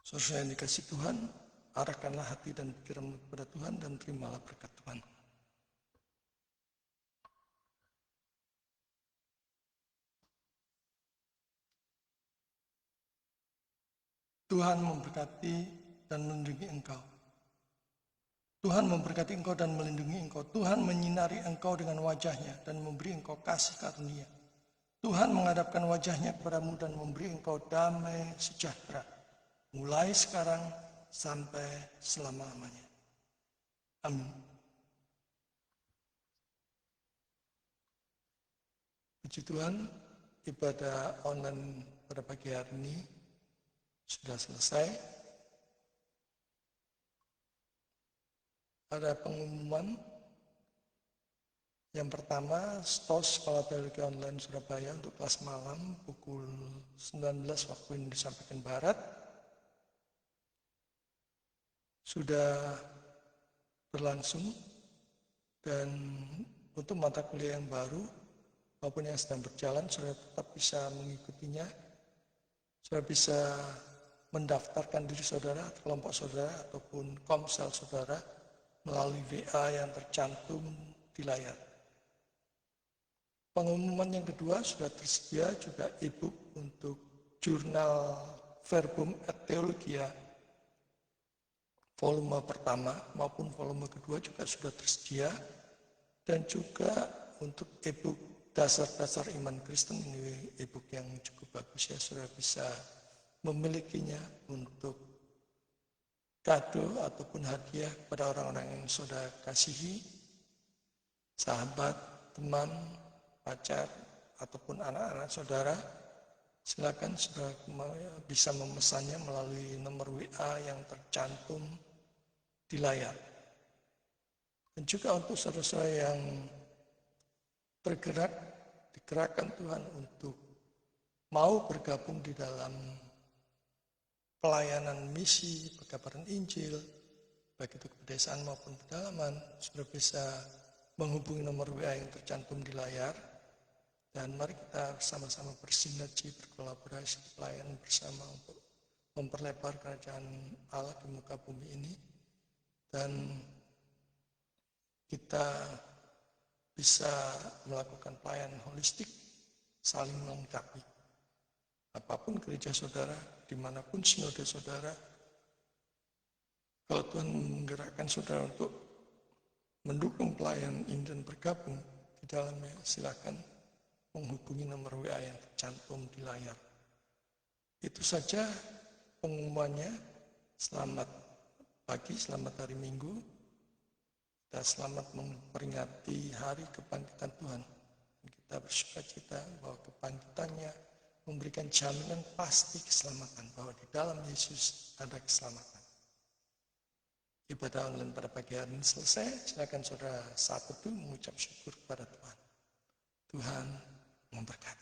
Saudara yang dikasih Tuhan, arahkanlah hati dan pikiranmu kepada Tuhan dan terimalah berkat Tuhan. Tuhan memberkati dan melindungi engkau. Tuhan memberkati engkau dan melindungi engkau. Tuhan menyinari engkau dengan wajahnya dan memberi engkau kasih karunia. Tuhan menghadapkan wajahnya kepadamu dan memberi engkau damai sejahtera. Mulai sekarang sampai selama-lamanya. Amin. Puji Tuhan, ibadah online pada pagi hari ini sudah selesai. Ada pengumuman. Yang pertama, STOS Sekolah Teologi Online Surabaya untuk kelas malam pukul 19 waktu Indonesia bagian Barat sudah berlangsung, dan untuk mata kuliah yang baru maupun yang sedang berjalan sudah tetap bisa mengikutinya. Sudah bisa mendaftarkan diri saudara, kelompok saudara ataupun komsel saudara melalui WA yang tercantum di layar. Pengumuman yang kedua, sudah tersedia juga e-book untuk jurnal Verbum et Theologia volume pertama maupun volume kedua juga sudah tersedia, dan juga untuk e-book dasar-dasar iman Kristen, ini e-book yang cukup bagus ya, sudah bisa memilikinya untuk kado ataupun hadiah kepada orang-orang yang saudara kasihi, sahabat, teman, pacar, ataupun anak-anak saudara. Silakan saudara bisa memesannya melalui nomor WA yang tercantum di layar. Dan juga untuk saudara-saudara yang bergerak, digerakkan Tuhan untuk mau bergabung di dalam pelayanan misi, pekabaran Injil, baik itu kepedesaan maupun pedalaman, sudah bisa menghubungi nomor WA yang tercantum di layar. Dan mari kita sama-sama bersinergi, berkolaborasi, pelayanan bersama untuk memperlebar kerajaan Allah di muka bumi ini. Dan kita bisa melakukan pelayanan holistik, saling melengkapi. Apapun gereja saudara, dimanapun sinode saudara, kalau Tuhan menggerakkan saudara untuk mendukung pelayanan ini dan bergabung di dalamnya, silakan menghubungi nomor WA yang tercantum di layar. Itu saja pengumumannya. Selamat pagi, selamat hari Minggu. kita selamat memperingati hari kebangkitan Tuhan. Dan kita bersukacita bahwa kebangkitannya memberikan jaminan pasti keselamatan, bahwa di dalam Yesus ada keselamatan. Ibadah online pada pagi hari ini selesai. Silakan saudara saat itu mengucap syukur kepada Tuhan. Tuhan memberkati.